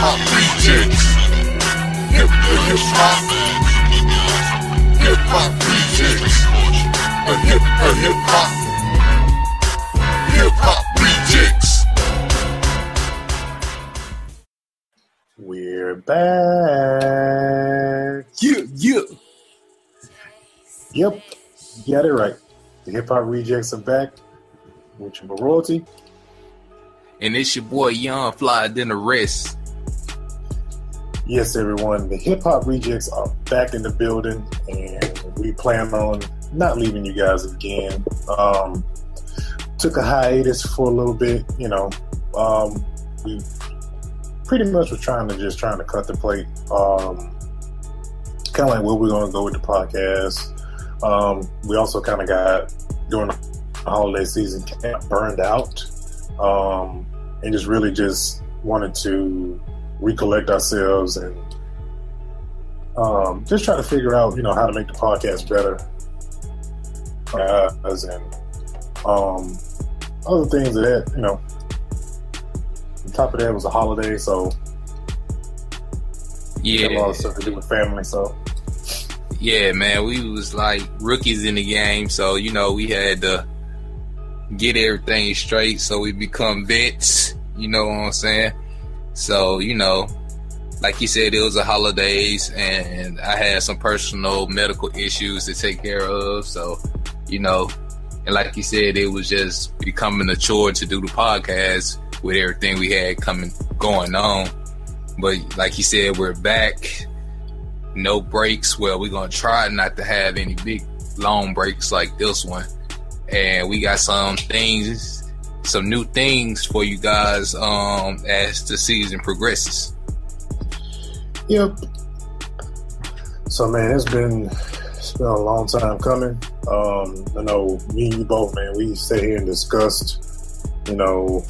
Hip-Hop Rejectz. Hip-Hop. Hip-Hop Rejectz. Hip-Hop. Hip-Hop Rejectz. We're back. Yep, you got it right. The Hip-Hop Rejectz are back with your royalty. And it's your boy Young Fly than the rest. Yes, everyone. The Hip-Hop Rejectz are back in the building, and we plan on not leaving you guys again. Took a hiatus for a little bit, you know. We pretty much were trying to cut the plate. Kind of like where we're going to go with the podcast. We also kind of got, during the holiday season, kind of burned out. And just really just wanted to recollect ourselves and just try to figure out, you know, how to make the podcast better. And other things that, you know, on top of that was a holiday, so yeah, a lot of stuff to do with family, so yeah, man, we was like rookies in the game, so you know we had to get everything straight so we become vets, you know what I'm saying? So, you know, like you said, it was the holidays and I had some personal medical issues to take care of, so, you know, and like you said, it was just becoming a chore to do the podcast with everything we had going on. But like you said, we're back. No breaks. Well, we're going to try not to have any big, long breaks like this one. And we got some new things for you guys as the season progresses. Yep. So, man, it's been a long time coming. I know me and you both, man, we sat here and discussed, you know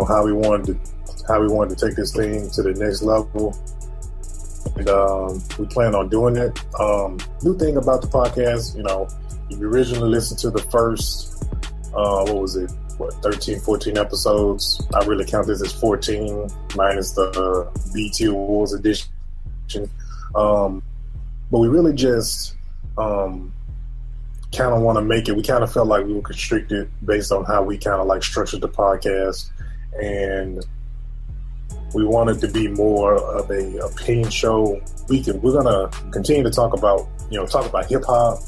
how we wanted to take this thing to the next level. And we plan on doing it. New thing about the podcast, you know, if you originally listened to the first, 13, 14 episodes. I really count this as 14, minus the BT Awards edition. But we really just kind of want to make it. We kind of felt like we were constricted based on how we kind of like structured the podcast. And we wanted to be more of a opinion show. We're gonna continue to talk about hip hop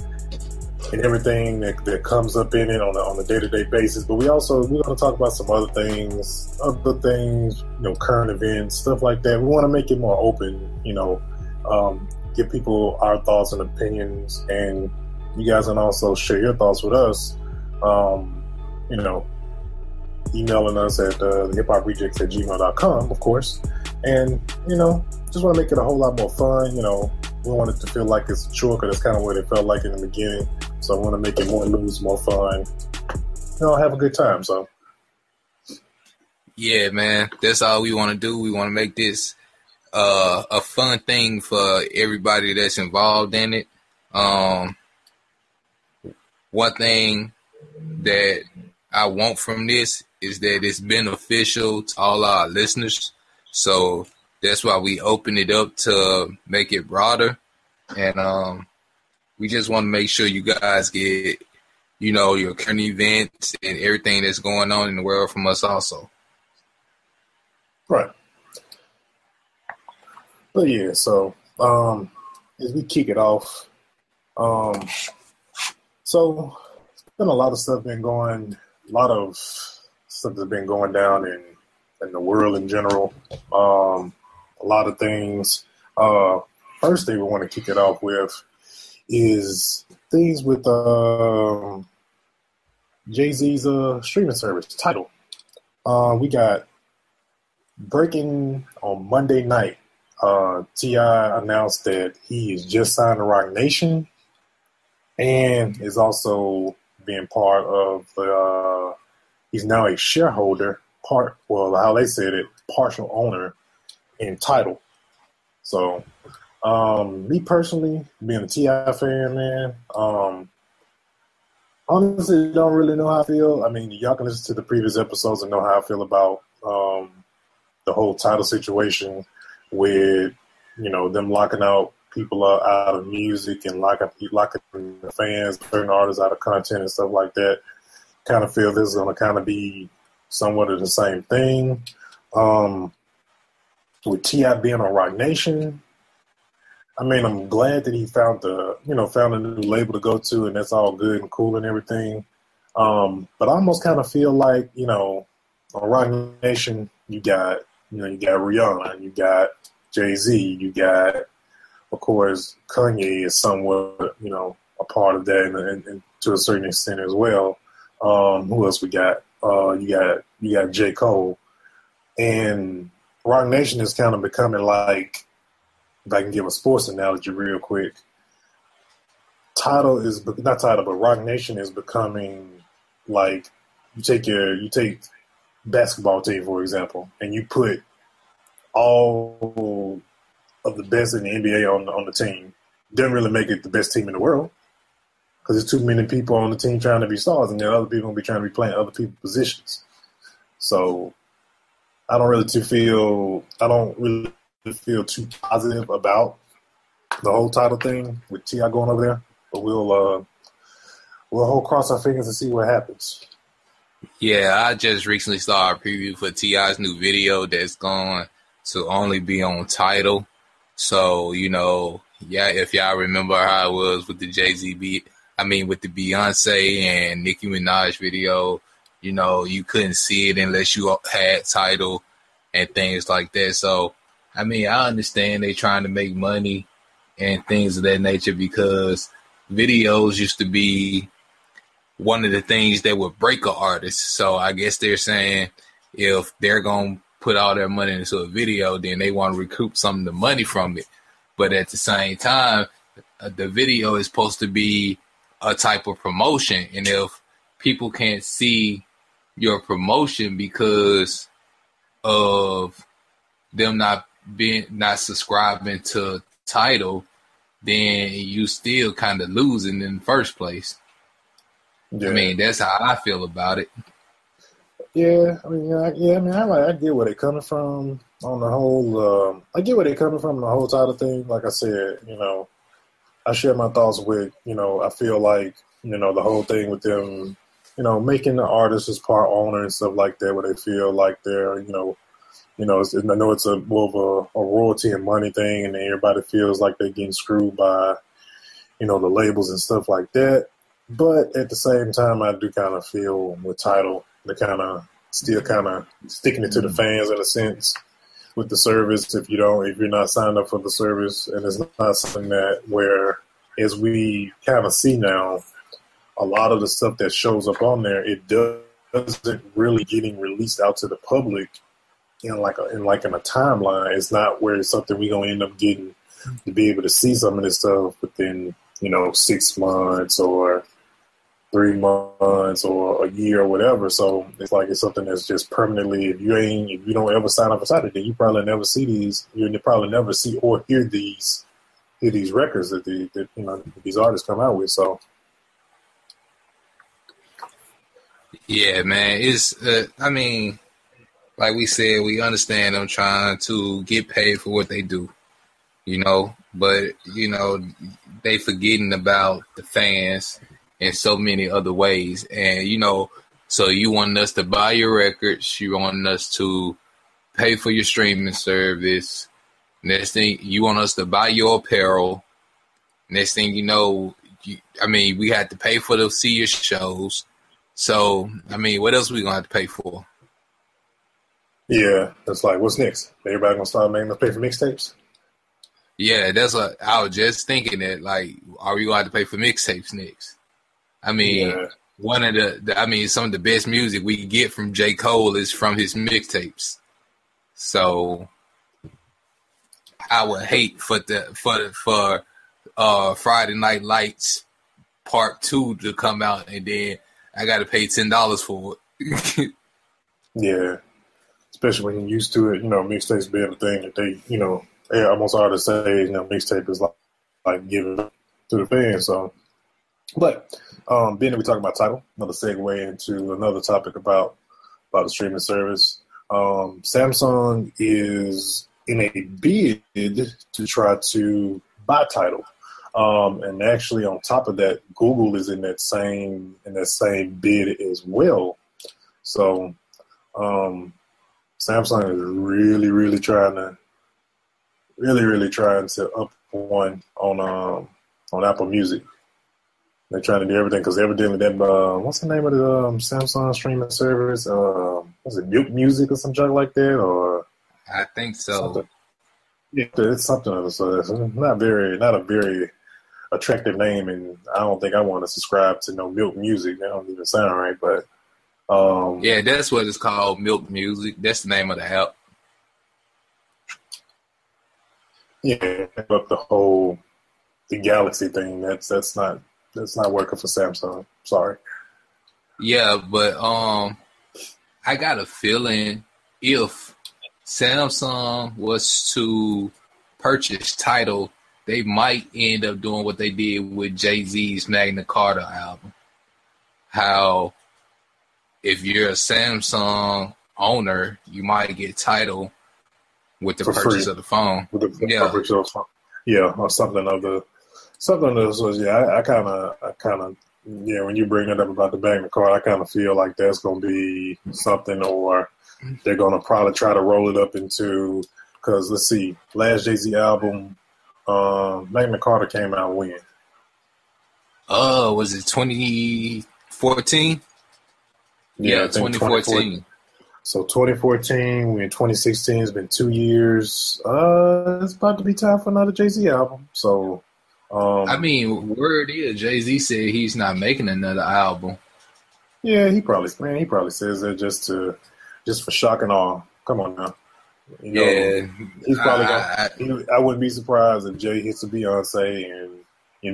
and everything that comes up in it on a day-to-day basis. But we're gonna talk about some other things, you know, current events, stuff like that. We want to make it more open, you know, give people our thoughts and opinions, and you guys can also share your thoughts with us. You know, emailing us at thehiphoprejectz@gmail.com, of course. And, you know, just want to make it a whole lot more fun. You know, we want it to feel like it's a chore, because that's kind of what it felt like in the beginning. So I want to make it more loose, more fun. You know, have a good time. So, yeah, man, that's all we want to do. We want to make this a fun thing for everybody that's involved in it. One thing that I want from this is that it's beneficial to all our listeners. So that's why we open it up to make it broader. And we just want to make sure you guys get, you know, your current events and everything that's going on in the world from us also. Right. But yeah, so as we kick it off, so it's been a lot of stuff a lot of stuff that's been going down in the world in general. A lot of things. First thing we want to kick it off with is things with Jay-Z's streaming service, Tidal. We got breaking on Monday night. T.I. announced that he is just signed to ROC Nation and is also being part of he's now a shareholder, how they said it, partial owner in Tidal. So, me personally, being a T.I. fan, man, honestly, don't really know how I feel. I mean, y'all can listen to the previous episodes and know how I feel about the whole Tidal situation with, them locking out people out of music and locking the fans, certain artists out of content and stuff like that. Kind of feel this is going to kind of be somewhat of the same thing. With T.I. being on ROC Nation, I mean, I'm glad that he found a new label to go to, and that's all good and cool and everything. But I almost kind of feel like, on ROC Nation, you got Rihanna, you got Jay-Z, you got, of course, Kanye is somewhat, a part of that and to a certain extent as well. Who else we got? You got J. Cole. And ROC Nation is kind of becoming like, if I can give a sports analogy real quick, ROC Nation is becoming like, you take basketball team, for example, and you put all of the best in the NBA on the team. Doesn't really make it the best team in the world because there's too many people on the team trying to be stars, and then other people will be trying to be playing other people's positions. So I don't really feel too positive about the whole Tidal thing with T.I. going over there, but we'll hold cross our fingers and see what happens. Yeah, I just recently saw a preview for T.I.'s new video that's going to only be on Tidal. So, if y'all remember how it was with the with the Beyonce and Nicki Minaj video, you couldn't see it unless you had Tidal and things like that. So, I understand they trying to make money and things of that nature because videos used to be one of the things that would break an artist. So I guess they're saying if they're going to put all their money into a video, then they want to recoup some of the money from it. But at the same time, the video is supposed to be a type of promotion. And if people can't see your promotion because of them not subscribing to Tidal, then you still kind of losing in the first place. Yeah. That's how I feel about it. Yeah, I get where they're coming from on the whole. I get where they're coming from on the whole Tidal thing. Like I said, I share my thoughts with. I feel like the whole thing with them, making the artist as part owner and stuff like that, where they feel like they're, I know it's a more of a royalty and money thing, and everybody feels like they're getting screwed by, the labels and stuff like that. But at the same time, I do kind of feel with Tidal, they're still sticking it to the fans in a sense with the service. If you're not signed up for the service, and it's not something that where, as we kind of see now, a lot of the stuff that shows up on there, it doesn't really getting released out to the public in a timeline. It's not where it's something we're gonna end up getting to be able to see some of this stuff within 6 months or 3 months or a year or whatever. So it's like it's something that's just permanently. If you don't ever sign up for Tidal, then you probably never see these. You probably never see or hear these records that these artists come out with. So yeah, man, it's like we said, we understand them trying to get paid for what they do, but they forgetting about the fans in so many other ways. And, so you want us to buy your records. You want us to pay for your streaming service. Next thing, you want us to buy your apparel. Next thing we had to pay to see your shows. So, what else we going to have to pay for? Yeah, it's like, what's next? Everybody going to start making us pay for mixtapes? Yeah, that's what I was just thinking that, like, are we going to have to pay for mixtapes next? One of some of the best music we get from J. Cole is from his mixtapes. So I would hate for Friday Night Lights Part 2 to come out and then I got to pay $10 for it. Yeah, especially when you're used to it, mixtapes being a thing that they, almost artists say, mixtape is like giving to the fans. So, but being that we talk about Tidal, another segue into another topic about the streaming service. Samsung is in a bid to try to buy Tidal. And actually, on top of that, Google is in that same bid as well. So, Samsung is really trying to up one on Apple Music. They're trying to do everything because evidently that what's the name of the Samsung streaming service? Was it Milk Music or some junk like that? Or I think so. Something. Yeah, it's something of the sort. It's not a very attractive name, and I don't think I want to subscribe to no Milk Music. That don't even sound right, but yeah, that's what it's called, Milk Music. That's the name of the app. Yeah, but the Galaxy thing, that's not working for Samsung. Sorry. Yeah, but I got a feeling if Samsung was to purchase Tidal, they might end up doing what they did with Jay-Z's Magna Carta album. How if you're a Samsung owner, you might get Tidal with the purchase of the phone. With the purchase of the phone. Yeah, or something of the sort. Yeah, I kind of when you bring it up about the Magna Carta, I kind of feel like that's going to be something, or they're going to probably try to roll it up into, because let's see, last Jay-Z album, Magna Carta came out when? Was it 2014? Yeah, 2014. So 2014, we're in 2016. It's been 2 years. It's about to be time for another Jay-Z album. So, I mean, word is Jay-Z said he's not making another album. Yeah, he probably says that just for shock and awe. Come on now. You know, yeah, he's probably I wouldn't be surprised if Jay hits a Beyonce and,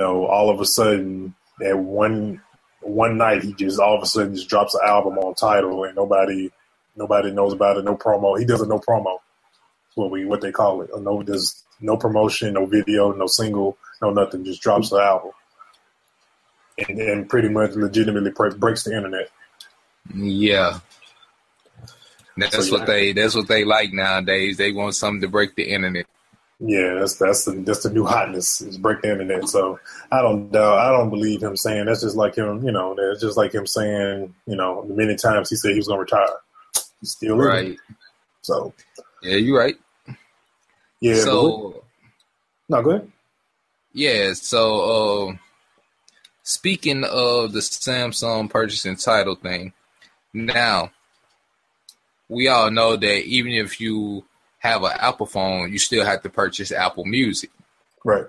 all of a sudden at one night he just all of a sudden just drops an album on Tidal and nobody knows about it, no promo. He does a no promo. What they call it. There's no promotion, no video, no single, no nothing. Just drops the album, and pretty much legitimately breaks the internet. Yeah, that's what they like nowadays. They want something to break the internet. Yeah, that's the new hotness, is break the internet. So I don't believe him saying that's just like him. That's just like him saying the many times he said he was going to retire. He's still living. Right. So yeah, you're right. Yeah. So no, go ahead. Yeah. So speaking of the Samsung purchasing Tidal thing, now we all know that even if you have an Apple phone, you still have to purchase Apple Music. Right.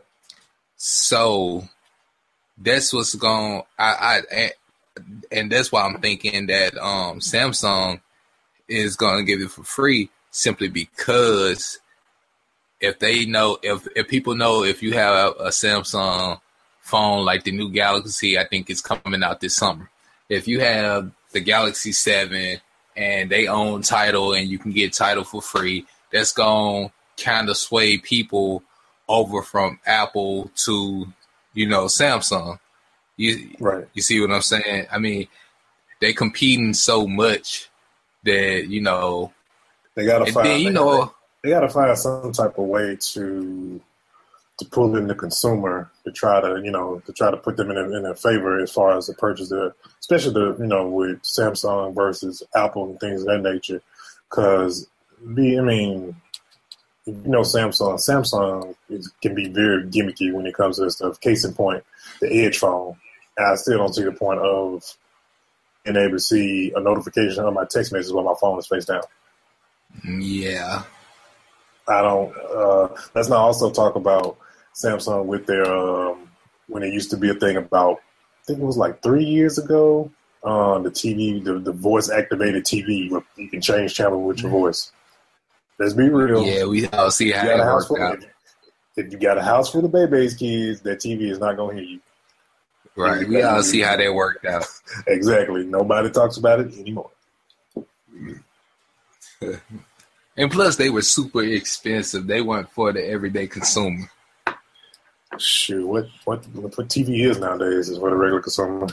So that's what's going. And that's why I'm thinking that Samsung is going to give it for free, simply because if people know if you have a Samsung phone like the new Galaxy, I think it's coming out this summer. If you have the Galaxy 7 and they own Tidal and you can get Tidal for free, that's going to kind of sway people over from Apple to, Samsung. You see what I'm saying? I mean, they competing so much that, they got to find, they got to find some type of way to pull in the consumer to try to put them in their favor as far as the purchase, especially with Samsung versus Apple and things of that nature. Because Samsung can be very gimmicky when it comes to this stuff. Case in point, the Edge phone. I still don't see the point of being able to see a notification on my text message while my phone is face down. Yeah. I don't. Let's not also talk about Samsung with their when it used to be a thing about, I think it was like 3 years ago, the TV, the voice activated TV where you can change channel with your voice. Let's be real. Yeah, we all see how it worked out. If you got a house full of baby's kids, that TV is not going to hear you. Right. We all see how that worked out. Exactly. Nobody talks about it anymore. And plus, they were super expensive. They weren't for the everyday consumer. Shoot, what TV is nowadays is for the regular consumer.